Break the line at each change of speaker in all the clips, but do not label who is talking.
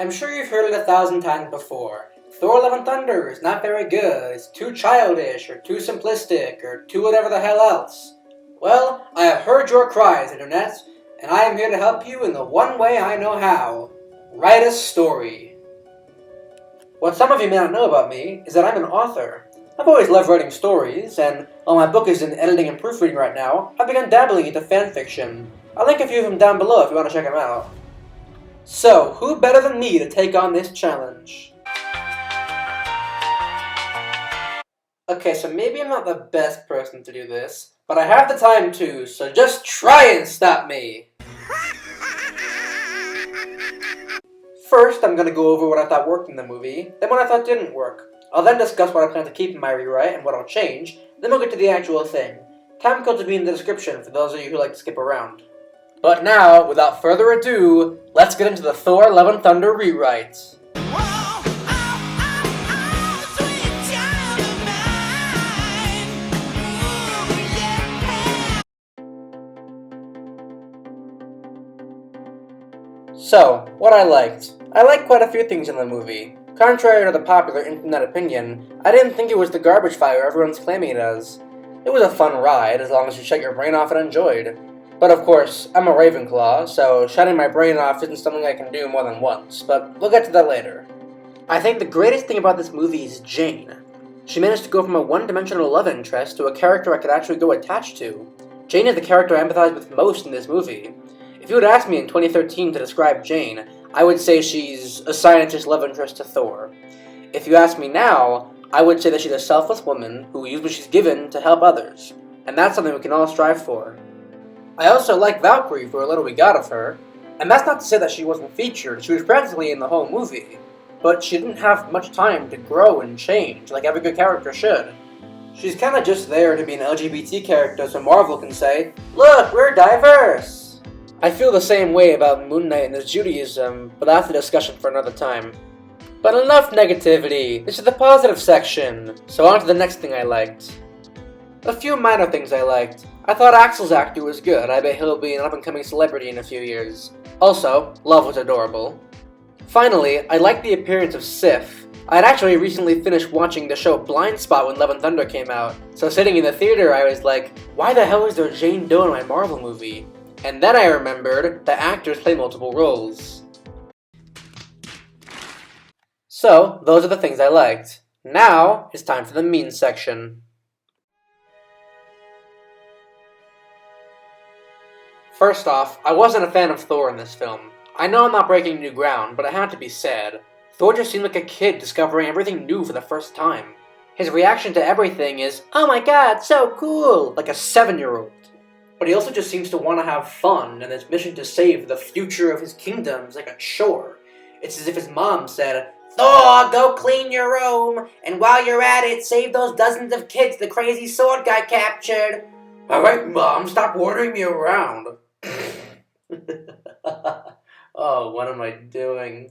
I'm sure you've heard it 1,000 times before. Thor Love and Thunder is not very good, it's too childish, or too simplistic, or too whatever the hell else. Well, I have heard your cries, Internet, and I am here to help you in the one way I know how. Write a story. What some of you may not know about me is that I'm an author. I've always loved writing stories, and while my book is in editing and proofreading right now, I've begun dabbling into fanfiction. I'll link a few of them down below if you want to check them out. So, who better than me to take on this challenge? Okay, so maybe I'm not the best person to do this, but I have the time to, so just try and stop me! First, I'm gonna go over what I thought worked in the movie, then what I thought didn't work. I'll then discuss what I plan to keep in my rewrite and what I'll change, then we'll get to the actual thing. Time codes will be in the description for those of you who like to skip around. But now, without further ado, let's get into the Thor Love and Thunder rewrite. So, what I liked. I liked quite a few things in the movie. Contrary to the popular internet opinion, I didn't think it was the garbage fire everyone's claiming it as. It was a fun ride, as long as you shut your brain off and enjoyed. But of course, I'm a Ravenclaw, so shutting my brain off isn't something I can do more than once, but we'll get to that later. I think the greatest thing about this movie is Jane. She managed to go from a one-dimensional love interest to a character I could actually go attached to. Jane is the character I empathize with most in this movie. If you had asked me in 2013 to describe Jane, I would say she's a scientist love interest to Thor. If you ask me now, I would say that she's a selfless woman who uses what she's given to help others, and that's something we can all strive for. I also like Valkyrie for a little we got of her, and that's not to say that she wasn't featured, she was practically in the whole movie, but she didn't have much time to grow and change like every good character should. She's kinda just there to be an LGBT character so Marvel can say, "Look, we're diverse!" I feel the same way about Moon Knight and his Judaism, but that's a discussion for another time. But enough negativity, this is the positive section, so on to the next thing I liked. A few minor things I liked. I thought Axel's actor was good, I bet he'll be an up-and-coming celebrity in a few years. Also, Love was adorable. Finally, I liked the appearance of Sif. I had actually recently finished watching the show Blind Spot when Love and Thunder came out, so sitting in the theater I was like, why the hell is there Jane Doe in my Marvel movie? And then I remembered that actors play multiple roles. So, those are the things I liked. Now, it's time for the mean section. First off, I wasn't a fan of Thor in this film. I know I'm not breaking new ground, but it had to be said. Thor just seemed like a kid discovering everything new for the first time. His reaction to everything is, "Oh my god, so cool!" like a 7-year-old. But he also just seems to want to have fun, and his mission to save the future of his kingdom is like a chore. It's as if his mom said, "Thor, go clean your room, and while you're at it, save those dozens of kids the crazy sword guy captured." "Alright, Mom, stop ordering me around." Oh, what am I doing?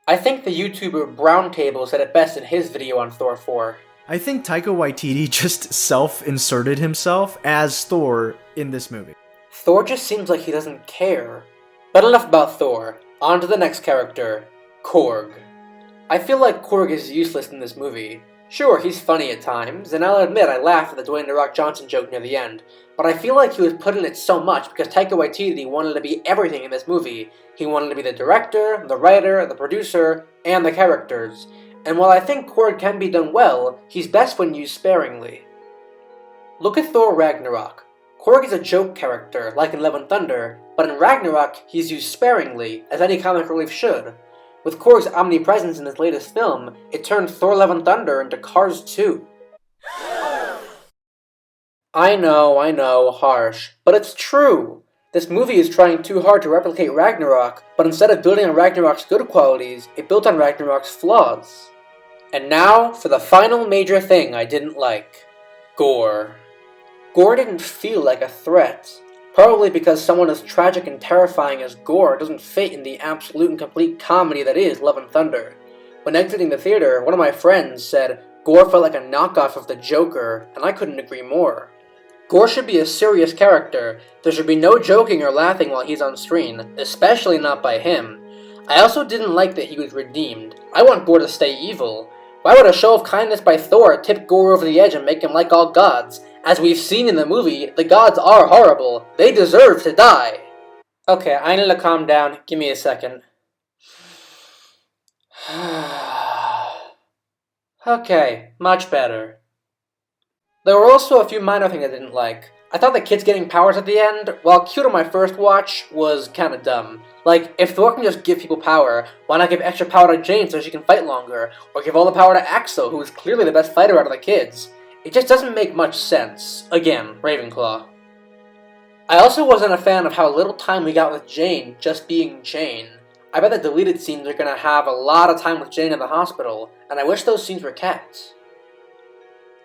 I think the YouTuber Brown Table said it best in his video on Thor 4.
I think Taika Waititi just self-inserted himself as Thor in this movie.
Thor just seems like he doesn't care. But enough about Thor. On to the next character, Korg. I feel like Korg is useless in this movie. Sure, he's funny at times, and I'll admit I laughed at the Dwayne "The Rock" Johnson joke near the end, but I feel like he was put in it so much because Taika Waititi wanted to be everything in this movie. He wanted to be the director, the writer, the producer, and the characters. And while I think Korg can be done well, he's best when used sparingly. Look at Thor Ragnarok. Korg is a joke character, like in Love and Thunder, but in Ragnarok, he's used sparingly, as any comic relief should. With Korg's omnipresence in his latest film, it turned Thor Love and Thunder into Cars 2. I know, harsh, but it's true. This movie is trying too hard to replicate Ragnarok, but instead of building on Ragnarok's good qualities, it built on Ragnarok's flaws. And now, for the final major thing I didn't like. Gore. Gore didn't feel like a threat. Probably because someone as tragic and terrifying as Gore doesn't fit in the absolute and complete comedy that is Love and Thunder. When exiting the theater, one of my friends said, Gore felt like a knockoff of the Joker, and I couldn't agree more. Gore should be a serious character. There should be no joking or laughing while he's on screen, especially not by him. I also didn't like that he was redeemed. I want Gore to stay evil. Why would a show of kindness by Thor tip Gore over the edge and make him like all gods? As we've seen in the movie, the gods are horrible. They deserve to die. Okay, I need to calm down. Give me a second. Okay, much better. There were also a few minor things I didn't like. I thought the kids getting powers at the end, while cute on my first watch, was kinda dumb. Like, if Thor can just give people power, why not give extra power to Jane so she can fight longer? Or give all the power to Axel, who is clearly the best fighter out of the kids? It just doesn't make much sense. Again, Ravenclaw. I also wasn't a fan of how little time we got with Jane just being Jane. I bet the deleted scenes are gonna have a lot of time with Jane in the hospital, and I wish those scenes were kept.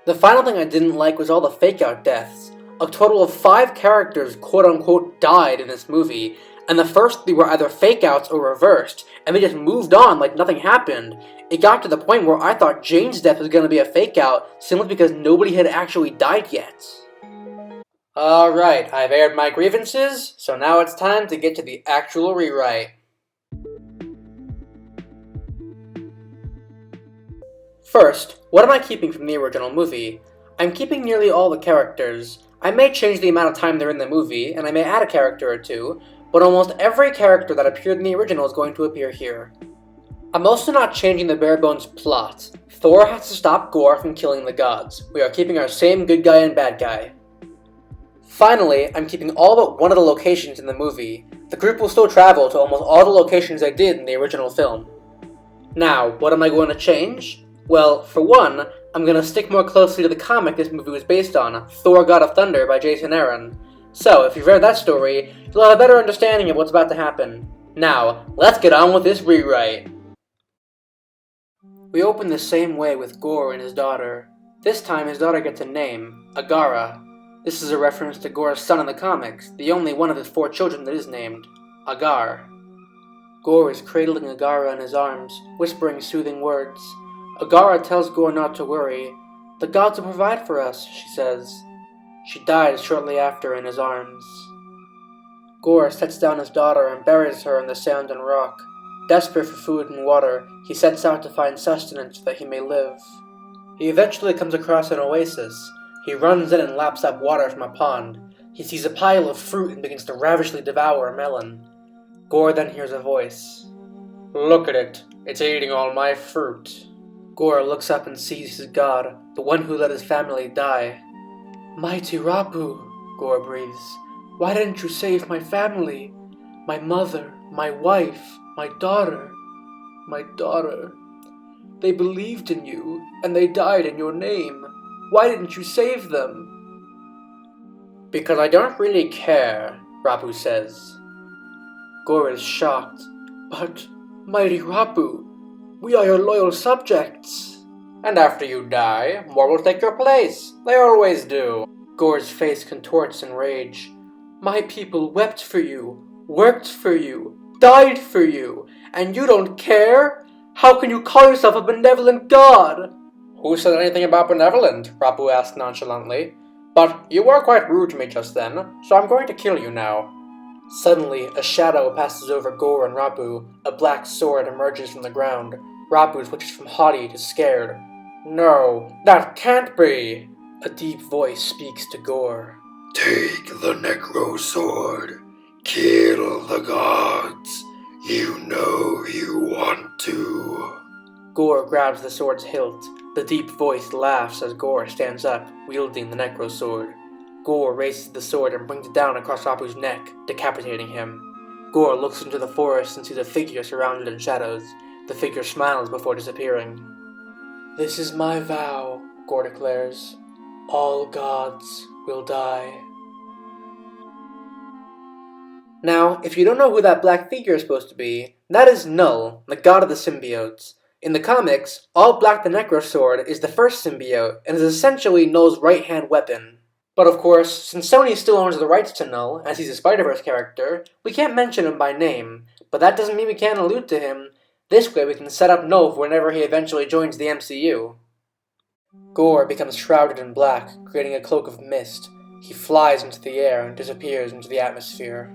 The final thing I didn't like was all the fake-out deaths. A total of 5 characters quote-unquote died in this movie, and the first 3 were either fake-outs or reversed, and they just moved on like nothing happened. It got to the point where I thought Jane's death was going to be a fake-out simply because nobody had actually died yet. Alright, I've aired my grievances, so now it's time to get to the actual rewrite. First, what am I keeping from the original movie? I'm keeping nearly all the characters. I may change the amount of time they're in the movie, and I may add a character or two, but almost every character that appeared in the original is going to appear here. I'm also not changing the bare-bones plot. Thor has to stop Gore from killing the gods. We are keeping our same good guy and bad guy. Finally, I'm keeping all but one of the locations in the movie. The group will still travel to almost all the locations they did in the original film. Now, what am I going to change? Well, for one, I'm going to stick more closely to the comic this movie was based on, Thor God of Thunder by Jason Aaron. So, if you've read that story, you'll have a better understanding of what's about to happen. Now, let's get on with this rewrite. We open the same way with Gore and his daughter. This time his daughter gets a name, Agara. This is a reference to Gore's son in the comics, the only one of his 4 children that is named, Agar. Gore is cradling Agara in his arms, whispering soothing words. Agara tells Gore not to worry. The gods will provide for us, she says. She dies shortly after in his arms. Gore sets down his daughter and buries her in the sand and rock. Desperate for food and water, he sets out to find sustenance so that he may live. He eventually comes across an oasis. He runs in and laps up water from a pond. He sees a pile of fruit and begins to ravishly devour a melon. Gore then hears a voice. "Look at it. It's eating all my fruit." Gore looks up and sees his god, the one who let his family die. "Mighty Rapu," Gore breathes. "Why didn't you save my family? My mother, my wife, my daughter. They believed in you, and they died in your name. Why didn't you save them?" "Because I don't really care," Rapu says. Gore is shocked. "But, Mighty Rapu, we are your loyal subjects." "And after you die, more will take your place. They always do." Gore's face contorts in rage. "My people wept for you, worked for you, died for you, and you don't care? How can you call yourself a benevolent god?" "Who said anything about benevolent?" Rapu asked nonchalantly. "But you were quite rude to me just then, so I'm going to kill you now." Suddenly, a shadow passes over Gore and Rapu. A black sword emerges from the ground. Rapu switches from haughty to scared. "No, that can't be!" A deep voice speaks to Gore.
"Take the Necro Sword. Kill the gods. You know you want to."
Gore grabs the sword's hilt. The deep voice laughs as Gore stands up, wielding the Necro Sword. Gore raises the sword and brings it down across Rapu's neck, decapitating him. Gore looks into the forest and sees a figure surrounded in shadows. The figure smiles before disappearing. "This is my vow," Gore declares. "All gods will die." Now, if you don't know who that black figure is supposed to be, that is Null, the god of the symbiotes. In the comics, All Black the Necro Sword is the first symbiote, and is essentially Null's right-hand weapon. But of course, since Sony still owns the rights to Null, as he's a Spider-Verse character, we can't mention him by name, but that doesn't mean we can't allude to him. This way we can set up Null whenever he eventually joins the MCU. Gore becomes shrouded in black, creating a cloak of mist. He flies into the air and disappears into the atmosphere.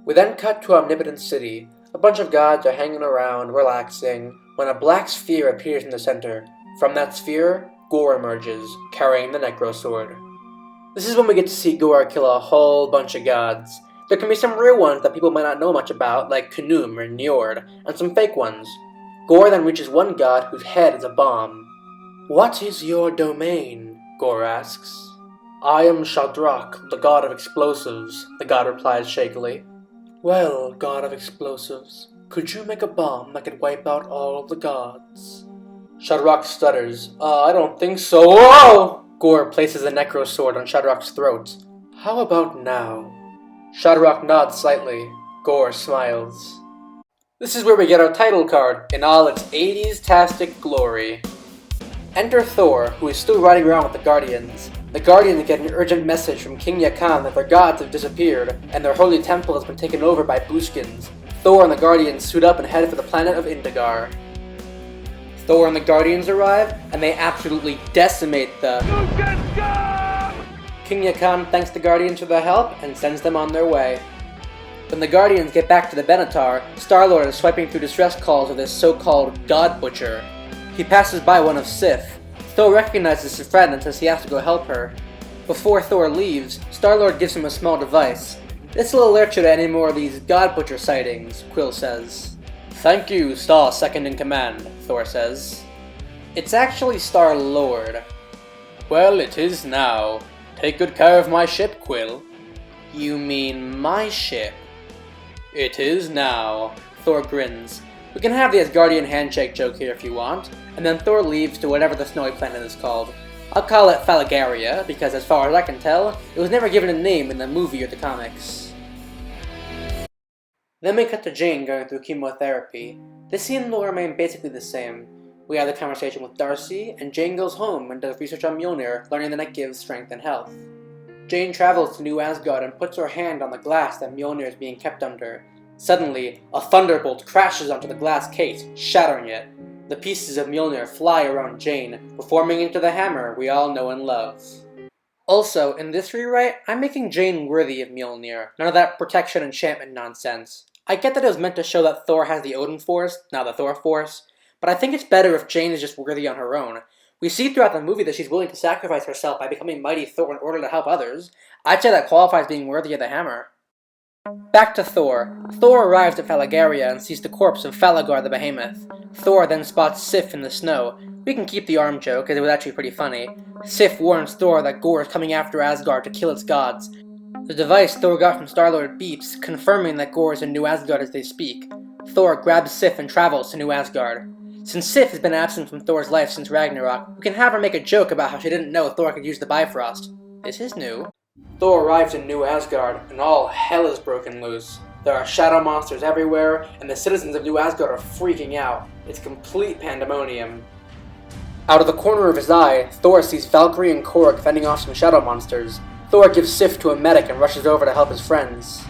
We then cut to Omnipotent City. A bunch of gods are hanging around, relaxing, when a black sphere appears in the center. From that sphere, Gore emerges, carrying the Necro Sword. This is when we get to see Gore kill a whole bunch of gods. There can be some real ones that people might not know much about, like Khnum or Njord, and some fake ones. Gore then reaches one god whose head is a bomb. "What is your domain?" Gore asks. "I am Shadrach, the god of explosives," the god replies shakily. "Well, god of explosives, could you make a bomb that could wipe out all of the gods?" Shadrach stutters. I don't think so." Whoa! Gore places the Necro Sword on Shadrach's throat. "How about now?" Shadrach nods slightly. Gore smiles. This is where we get our title card, in all its 80s-tastic glory. Enter Thor, who is still riding around with the Guardians. The Guardians get an urgent message from King Yakan that their gods have disappeared, and their holy temple has been taken over by Booskins. Thor and the Guardians suit up and head for the planet of Indigar. Thor and the Guardians arrive, and they absolutely decimate the King Yakan thanks the Guardians for their help and sends them on their way. When the Guardians get back to the Benatar, Star-Lord is swiping through distress calls with his so-called God Butcher. He passes by one of Sif. Thor recognizes his friend and says he has to go help her. Before Thor leaves, Star-Lord gives him a small device. "This will alert you to any more of these God Butcher sightings," Quill says. "Thank you, Star Second in Command," Thor says. "It's actually Star-Lord." "Well, it is now. Take good care of my ship, Quill." "You mean my ship?" "It is now." Thor grins. We can have the Asgardian handshake joke here if you want, and then Thor leaves to whatever the snowy planet is called. I'll call it Falagaria, because as far as I can tell, it was never given a name in the movie or the comics. Then we cut to Jane going through chemotherapy. This scene will remain basically the same. We have the conversation with Darcy, and Jane goes home and does research on Mjolnir, learning that it gives strength and health. Jane travels to New Asgard and puts her hand on the glass that Mjolnir is being kept under. Suddenly, a thunderbolt crashes onto the glass case, shattering it. The pieces of Mjolnir fly around Jane, forming into the hammer we all know and love. Also, in this rewrite, I'm making Jane worthy of Mjolnir, none of that protection enchantment nonsense. I get that it was meant to show that Thor has the Odin Force, not the Thor Force, but I think it's better if Jane is just worthy on her own. We see throughout the movie that she's willing to sacrifice herself by becoming Mighty Thor in order to help others. I'd say that qualifies being worthy of the hammer. Back to Thor. Thor arrives at Falagaria and sees the corpse of Falagar the Behemoth. Thor then spots Sif in the snow. We can keep the arm joke, as it was actually pretty funny. Sif warns Thor that Gore is coming after Asgard to kill its gods. The device Thor got from Star-Lord beeps, confirming that Gore is in New Asgard as they speak. Thor grabs Sif and travels to New Asgard. Since Sif has been absent from Thor's life since Ragnarok, we can have her make a joke about how she didn't know Thor could use the Bifrost. This is new. Thor arrives in New Asgard, and all hell is broken loose. There are shadow monsters everywhere, and the citizens of New Asgard are freaking out. It's complete pandemonium. Out of the corner of his eye, Thor sees Valkyrie and Korg fending off some shadow monsters. Thor gives Sif to a medic and rushes over to help his friends.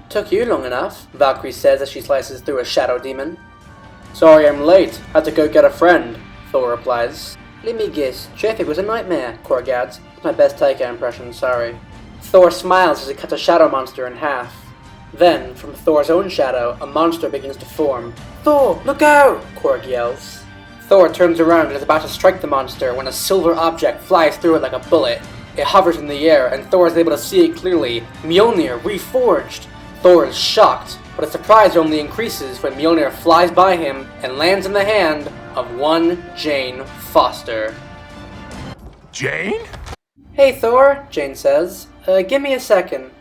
"Took you long enough," Valkyrie says as she slices through a shadow demon. "Sorry I'm late. Had to go get a friend," Thor replies. "Let me guess. Traffic was a nightmare," Korg adds. It's my best Taika impression, sorry. Thor smiles as he cuts a shadow monster in half. Then, from Thor's own shadow, a monster begins to form. "Thor, look out!" Korg yells. Thor turns around and is about to strike the monster when a silver object flies through it like a bullet. It hovers in the air, and Thor is able to see it clearly. Mjolnir, reforged! Thor is shocked, but his surprise only increases when Mjolnir flies by him and lands in the hand of one Jane Foster.
Jane?
"Hey Thor," Jane says. Give me a second."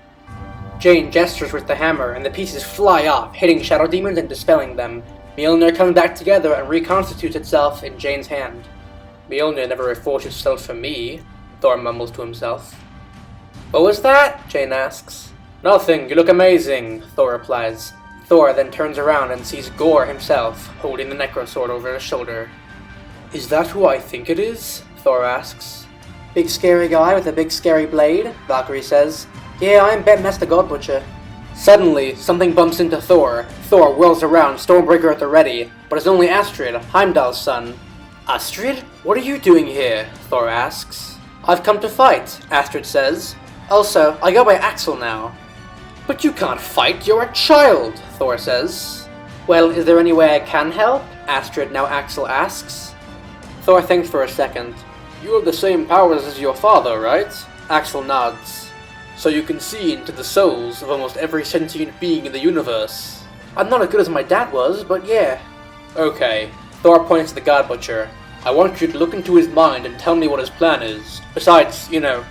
Jane gestures with the hammer, and the pieces fly off, hitting shadow demons and dispelling them. Mjolnir comes back together and reconstitutes itself in Jane's hand. "Mjolnir never reforged itself for me," Thor mumbles to himself. "What was that?" Jane asks. "Nothing, you look amazing," Thor replies. Thor then turns around and sees Gore himself, holding the Necro Sword over his shoulder. "Is that who I think it is?" Thor asks. "Big scary guy with a big scary blade," Valkyrie says. "Yeah, I'm Bet the God Butcher." Suddenly, something bumps into Thor. Thor whirls around, Stormbreaker at the ready, but it's only Astrid, Heimdall's son. "Astrid? What are you doing here?" Thor asks. "I've come to fight," Astrid says. "Also, I go by Axel now." "But you can't fight, you're a child," Thor says. Well, is there any way I can help? Astrid, now Axel, asks. Thor thinks for a second. You have the same powers as your father, right? Axel nods. So you can see into the souls of almost every sentient being in the universe. I'm not as good as my dad was, but yeah. Okay. Thor points to the God Butcher. I want you to look into his mind and tell me what his plan is. Besides,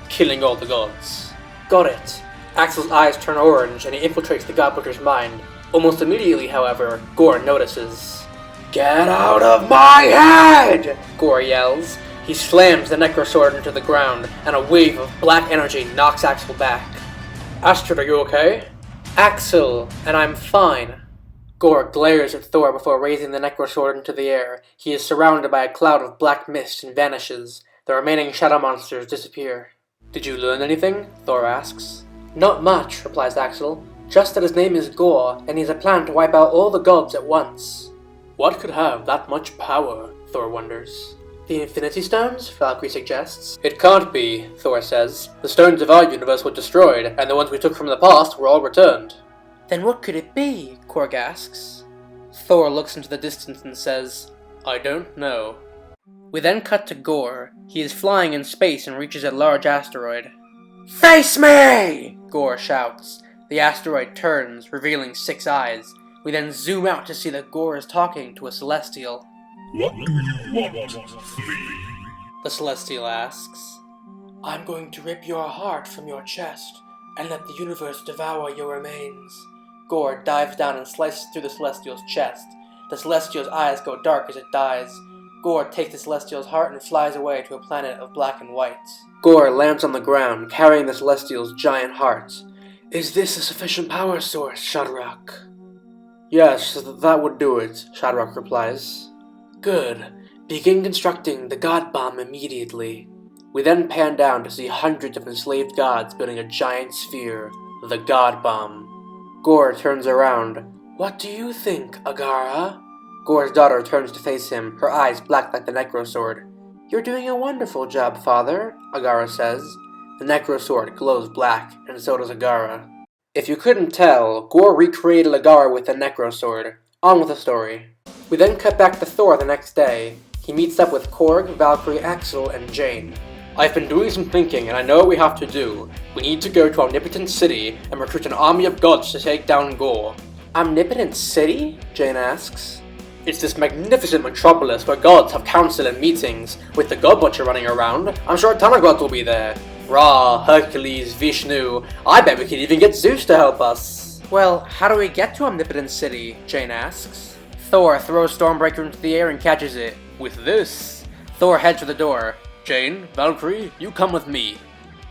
killing all the gods. Got it. Axel's eyes turn orange and he infiltrates the God Butcher's mind. Almost immediately, however, Gore notices. Get out of my head! Gore yells. He slams the Necrosword into the ground, and a wave of black energy knocks Axel back. Astrid, are you okay? Axel, and I'm fine. Gore glares at Thor before raising the Necrosword into the air. He is surrounded by a cloud of black mist and vanishes. The remaining shadow monsters disappear. Did you learn anything? Thor asks. Not much, replies Axel. Just that his name is Gore, and he has a plan to wipe out all the gods at once. What could have that much power? Thor wonders. The Infinity Stones? Valkyrie suggests. It can't be, Thor says. The stones of our universe were destroyed, and the ones we took from the past were all returned. Then what could it be? Korg asks. Thor looks into the distance and says, I don't know. We then cut to Gore. He is flying in space and reaches a large asteroid. Face me! Gore shouts. The asteroid turns, revealing 6 eyes. We then zoom out to see that Gore is talking to a Celestial.
What do you want, Flea?
The Celestial asks. I'm going to rip your heart from your chest and let the universe devour your remains. Gore dives down and slices through the Celestial's chest. The Celestial's eyes go dark as it dies. Gore takes the Celestial's heart and flies away to a planet of black and white. Gore lands on the ground, carrying the Celestial's giant heart. Is this a sufficient power source, Shadrach? Yes, that would do it, Shadrach replies. Good. Begin constructing the God Bomb immediately. We then pan down to see hundreds of enslaved gods building a giant sphere, the God Bomb. Gore turns around. What do you think, Agara? Gore's daughter turns to face him, her eyes black like the Necrosword. You're doing a wonderful job, father, Agara says. The Necrosword glows black, and so does Agara. If you couldn't tell, Gore recreated Agara with the Necrosword. On with the story. We then cut back to Thor the next day. He meets up with Korg, Valkyrie, Axel, and Jane. I've been doing some thinking, and I know what we have to do. We need to go to Omnipotent City and recruit an army of gods to take down Gore. Omnipotent City? Jane asks. It's this magnificent metropolis where gods have council and meetings. With the God Butcher running around, I'm sure a ton of gods will be there. Ra, Hercules, Vishnu. I bet we could even get Zeus to help us. Well, how do we get to Omnipotent City? Jane asks. Thor throws Stormbreaker into the air and catches it. With this. Thor heads for the door. Jane, Valkyrie, you come with me.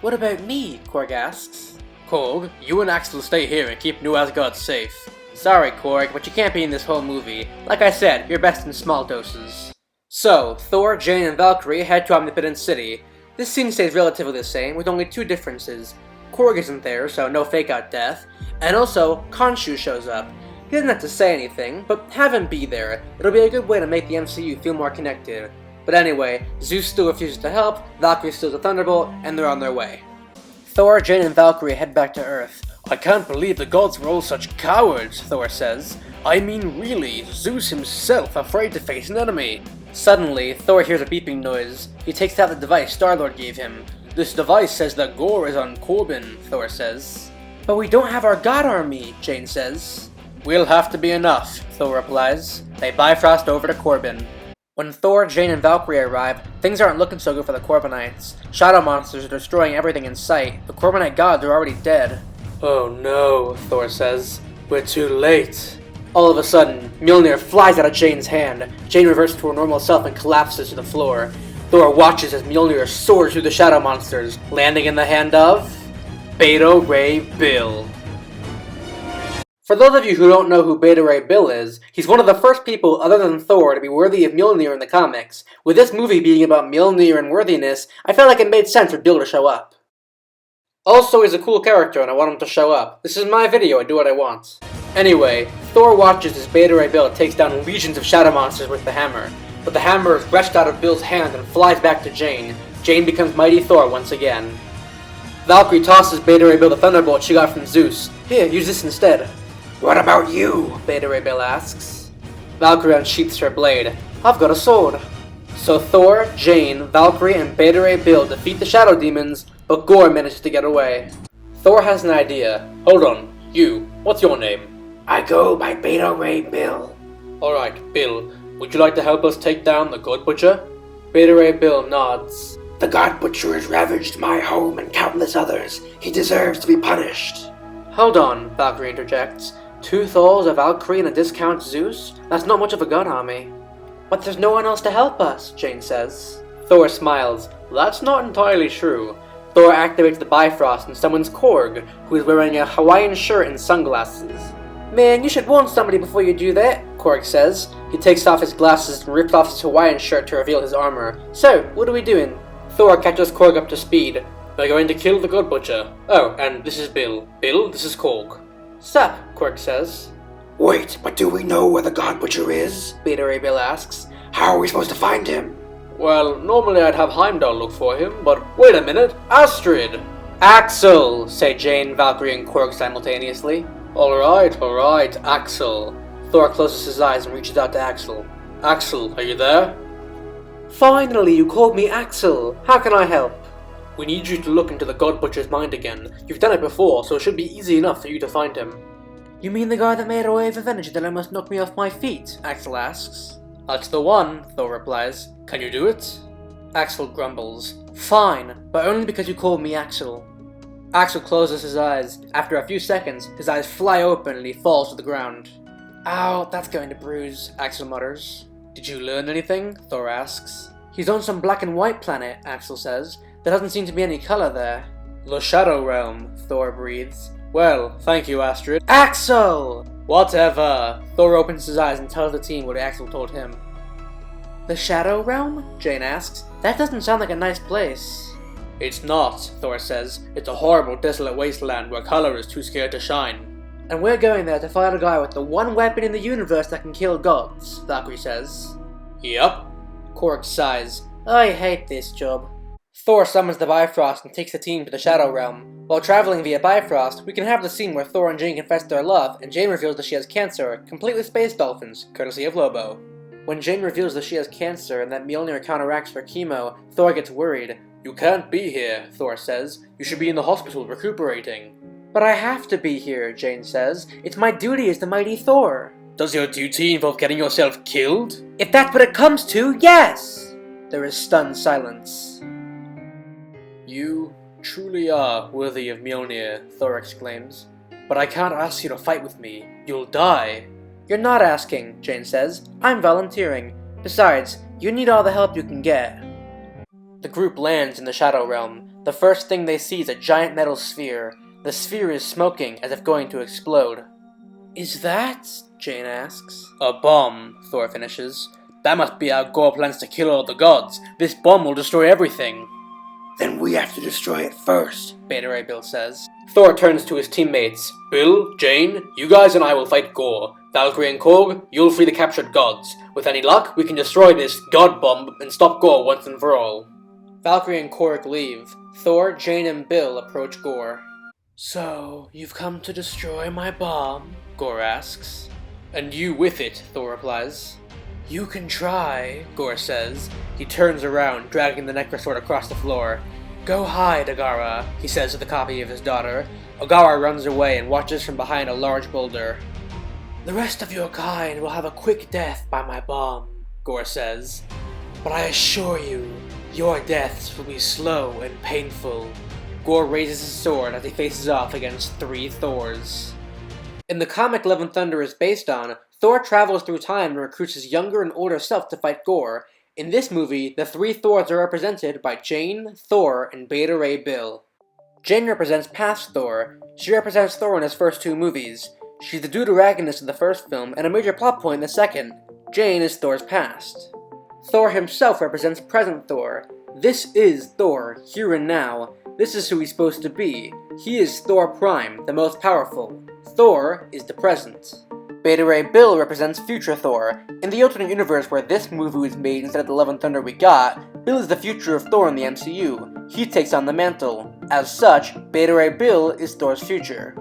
What about me? Korg asks. Korg, you and Axel stay here and keep New Asgard safe. Sorry, Korg, but you can't be in this whole movie. Like I said, you're best in small doses. So, Thor, Jane, and Valkyrie head to Omnipotent City. This scene stays relatively the same, with only 2 differences. Korg isn't there, so no fake-out death. And also, Khonshu shows up. He doesn't have to say anything, but have him be there. It'll be a good way to make the MCU feel more connected. But anyway, Zeus still refuses to help, Valkyrie steals a Thunderbolt, and they're on their way. Thor, Jane, and Valkyrie head back to Earth. I can't believe the gods were all such cowards, Thor says. I mean really, Zeus himself afraid to face an enemy. Suddenly, Thor hears a beeping noise. He takes out the device Star-Lord gave him. This device says that Gore is on Corbin, Thor says. But we don't have our god army, Jane says. We'll have to be enough, Thor replies. They bifrost over to Corbin. When Thor, Jane, and Valkyrie arrive, things aren't looking so good for the Corbinites. Shadow monsters are destroying everything in sight. The Corbinite gods are already dead. Oh no, Thor says. We're too late. All of a sudden, Mjolnir flies out of Jane's hand. Jane reverts to her normal self and collapses to the floor. Thor watches as Mjolnir soars through the shadow monsters, landing in the hand of Beta Ray Bill. For those of you who don't know who Beta Ray Bill is, he's one of the first people other than Thor to be worthy of Mjolnir in the comics. With this movie being about Mjolnir and worthiness, I felt like it made sense for Bill to show up. Also, he's a cool character and I want him to show up. This is my video, I do what I want. Anyway, Thor watches as Beta Ray Bill takes down legions of shadow monsters with the hammer. But the hammer is wrenched out of Bill's hand and flies back to Jane. Jane becomes Mighty Thor once again. Valkyrie tosses Beta Ray Bill the Thunderbolt she got from Zeus. Here, use this instead. What about you? Beta Ray Bill asks. Valkyrie unsheaths her blade. I've got a sword. So Thor, Jane, Valkyrie, and Beta Ray Bill defeat the shadow demons, but Gore manages to get away. Thor has an idea. Hold on, you, what's your name? I go by Beta Ray Bill. Alright, Bill, would you like to help us take down the God Butcher? Beta Ray Bill nods. The God Butcher has ravaged my home and countless others. He deserves to be punished. Hold on, Valkyrie interjects. 2 Thors, a Valkyrie, and a discount Zeus? That's not much of a god army. But there's no one else to help us, Jane says. Thor smiles. That's not entirely true. Thor activates the Bifrost and summons Korg, who is wearing a Hawaiian shirt and sunglasses. Man, you should warn somebody before you do that, Korg says. He takes off his glasses and rips off his Hawaiian shirt to reveal his armor. So, what are we doing? Thor catches Korg up to speed. We're going to kill the God Butcher. Oh, and this is Bill. Bill, this is Korg. Sup, Korg says. Wait, but do we know where the God Butcher is? Beta Ray Bill asks. How are we supposed to find him? Well, normally I'd have Heimdall look for him, but wait a minute, Astrid! Axel, say Jane, Valkyrie, and Korg simultaneously. Alright, Axel. Thor closes his eyes and reaches out to Axel. Axel, are you there? Finally, you called me Axel. How can I help? We need you to look into the God Butcher's mind again. You've done it before, so it should be easy enough for you to find him. You mean the guy that made a wave of energy that almost knocked me off my feet? Axel asks. That's the one, Thor replies. Can you do it? Axel grumbles. Fine, but only because you called me Axel. Axel closes his eyes. After a few seconds, his eyes fly open and he falls to the ground. Ow, that's going to bruise, Axel mutters. Did you learn anything? Thor asks. He's on some black and white planet, Axel says. There doesn't seem to be any color there. The Shadow Realm, Thor breathes. Well, thank you, Astrid. Axel! Whatever. Thor opens his eyes and tells the team what Axel told him. The Shadow Realm? Jane asks. That doesn't sound like a nice place. It's not, Thor says. It's a horrible, desolate wasteland where color is too scared to shine. And we're going there to fight a guy with the one weapon in the universe that can kill gods, Valkyrie says. Yep. Korg sighs. I hate this job. Thor summons the Bifrost and takes the team to the Shadow Realm. While traveling via Bifrost, we can have the scene where Thor and Jane confess their love, and Jane reveals that she has cancer, complete with space dolphins, courtesy of Lobo. When Jane reveals that she has cancer and that Mjolnir counteracts her chemo, Thor gets worried. You can't be here, Thor says. You should be in the hospital recuperating. But I have to be here, Jane says. It's my duty as the mighty Thor. Does your duty involve getting yourself killed? If that's what it comes to, yes! There is stunned silence. You truly are worthy of Mjolnir, Thor exclaims. But I can't ask you to fight with me. You'll die. You're not asking, Jane says. I'm volunteering. Besides, you need all the help you can get. The group lands in the Shadow Realm. The first thing they see is a giant metal sphere. The sphere is smoking as if going to explode. Is that? Jane asks. A bomb, Thor finishes. That must be how Gore plans to kill all the gods. This bomb will destroy everything. Then we have to destroy it first, Beta Ray Bill says. Thor turns to his teammates. Bill, Jane, you guys and I will fight Gore. Valkyrie and Korg, you'll free the captured gods. With any luck, we can destroy this god bomb and stop Gore once and for all. Valkyrie and Korg leave. Thor, Jane, and Bill approach Gore. So, you've come to destroy my bomb? Gore asks. And you with it, Thor replies. You can try, Gore says. He turns around, dragging the Necrosword across the floor. Go hide, Agara, he says to the copy of his daughter. Agara runs away and watches from behind a large boulder. The rest of your kind will have a quick death by my bomb, Gore says. But I assure you, your deaths will be slow and painful. Gore raises his sword as he faces off against 3 Thors. In the comic Love and Thunder is based on, Thor travels through time and recruits his younger and older self to fight Gore. In this movie, the 3 Thors are represented by Jane, Thor, and Beta Ray Bill. Jane represents past Thor. She represents Thor in his first 2 movies. She's the deuteragonist of the first film and a major plot point in the second. Jane is Thor's past. Thor himself represents present Thor. This is Thor, here and now. This is who he's supposed to be. He is Thor Prime, the most powerful. Thor is the present. Beta Ray Bill represents future Thor. In the alternate universe where this movie was made instead of the Love and Thunder we got, Bill is the future of Thor in the MCU. He takes on the mantle. As such, Beta Ray Bill is Thor's future.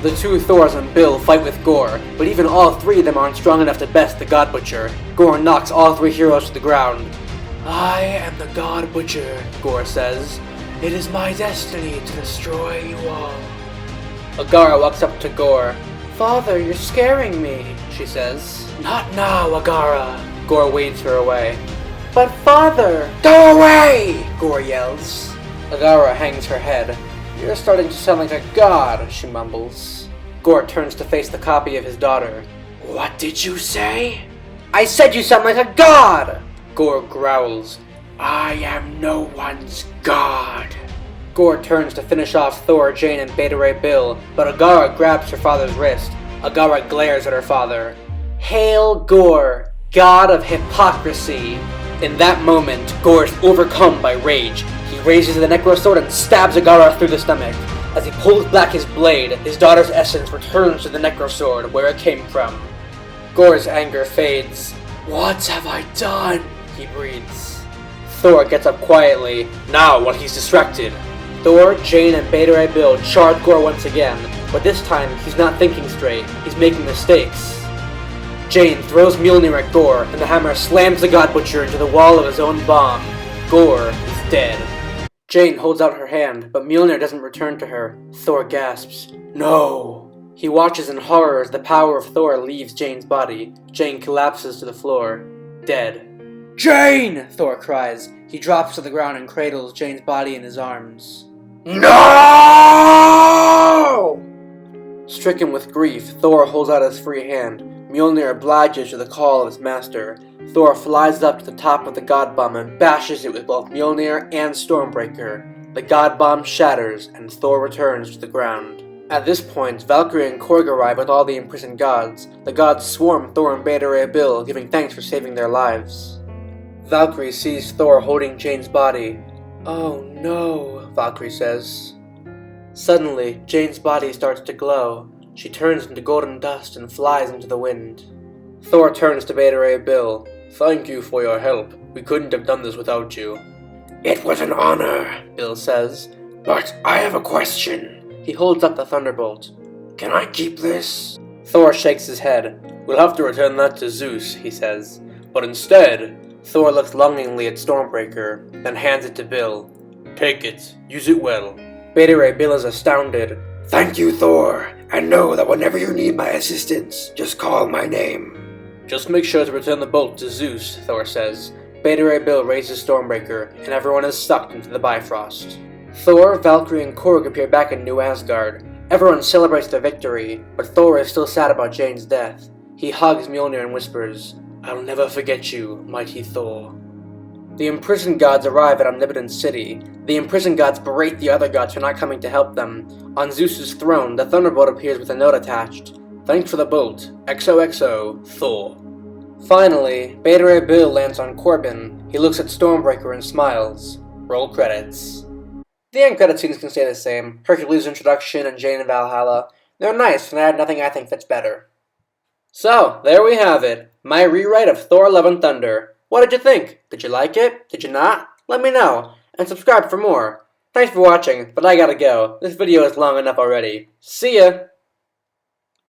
The two Thors and Bill fight with Gore, but even all three of them aren't strong enough to best the God Butcher. Gore knocks all three heroes to the ground. I am the God Butcher, Gore says. It is my destiny to destroy you all. Agara walks up to Gore. Father, you're scaring me, she says. Not now, Agara. Gore waves her away. But father! Go away! Gore yells. Agara hangs her head. You're starting to sound like a god, she mumbles. Gore turns to face the copy of his daughter. What did you say? I said you sound like a god! Gore growls. I am no one's god. Gore turns to finish off Thor, Jane, and Beta Ray Bill, but Agara grabs her father's wrist. Agara glares at her father. Hail Gore, god of hypocrisy! In that moment, Gore is overcome by rage. He raises the Necro Sword and stabs Agara through the stomach. As he pulls back his blade, his daughter's essence returns to the Necro Sword where it came from. Gore's anger fades. What have I done? He breathes. Thor gets up quietly, now while he's distracted. Thor, Jane, and Beta Ray Bill charge Gore once again, but this time he's not thinking straight, he's making mistakes. Jane throws Mjolnir at Gore, and the hammer slams the God Butcher into the wall of his own bomb. Gore is dead. Jane holds out her hand, but Mjolnir doesn't return to her. Thor gasps, No! He watches in horror as the power of Thor leaves Jane's body. Jane collapses to the floor, dead. Jane! Thor cries. He drops to the ground and cradles Jane's body in his arms. No! Stricken with grief, Thor holds out his free hand. Mjolnir obliges to the call of his master. Thor flies up to the top of the God Bomb and bashes it with both Mjolnir and Stormbreaker. The God Bomb shatters, and Thor returns to the ground. At this point, Valkyrie and Korg arrive with all the imprisoned gods. The gods swarm Thor and Beta Ray Bill, giving thanks for saving their lives. Valkyrie sees Thor holding Jane's body. Oh no, Valkyrie says. Suddenly, Jane's body starts to glow. She turns into golden dust and flies into the wind. Thor turns to Beta Ray Bill. Thank you for your help. We couldn't have done this without you. It was an honor, Bill says. But I have a question. He holds up the thunderbolt. Can I keep this? Thor shakes his head. We'll have to return that to Zeus, he says. But instead, Thor looks longingly at Stormbreaker, then hands it to Bill. Take it. Use it well. Beta Ray Bill is astounded. Thank you, Thor. And know that whenever you need my assistance, just call my name. Just make sure to return the bolt to Zeus, Thor says. Beta Ray Bill raises Stormbreaker, and everyone is sucked into the Bifrost. Thor, Valkyrie, and Korg appear back in New Asgard. Everyone celebrates their victory, but Thor is still sad about Jane's death. He hugs Mjolnir and whispers, I'll never forget you, mighty Thor. The imprisoned gods arrive at Omnipotent City. The imprisoned gods berate the other gods for not coming to help them. On Zeus's throne, the Thunderbolt appears with a note attached. Thanks for the bolt. XOXO, Thor. Finally, Beta Ray Bill lands on Corbin. He looks at Stormbreaker and smiles. Roll credits. The end credit scenes can stay the same. Hercules' introduction and Jane and Valhalla. They're nice, and I have nothing I think fits better. So, there we have it. My rewrite of Thor Love and Thunder. What did you think? Did you like it? Did you not? Let me know, and subscribe for more. Thanks for watching, but I gotta go. This video is long enough already. See ya!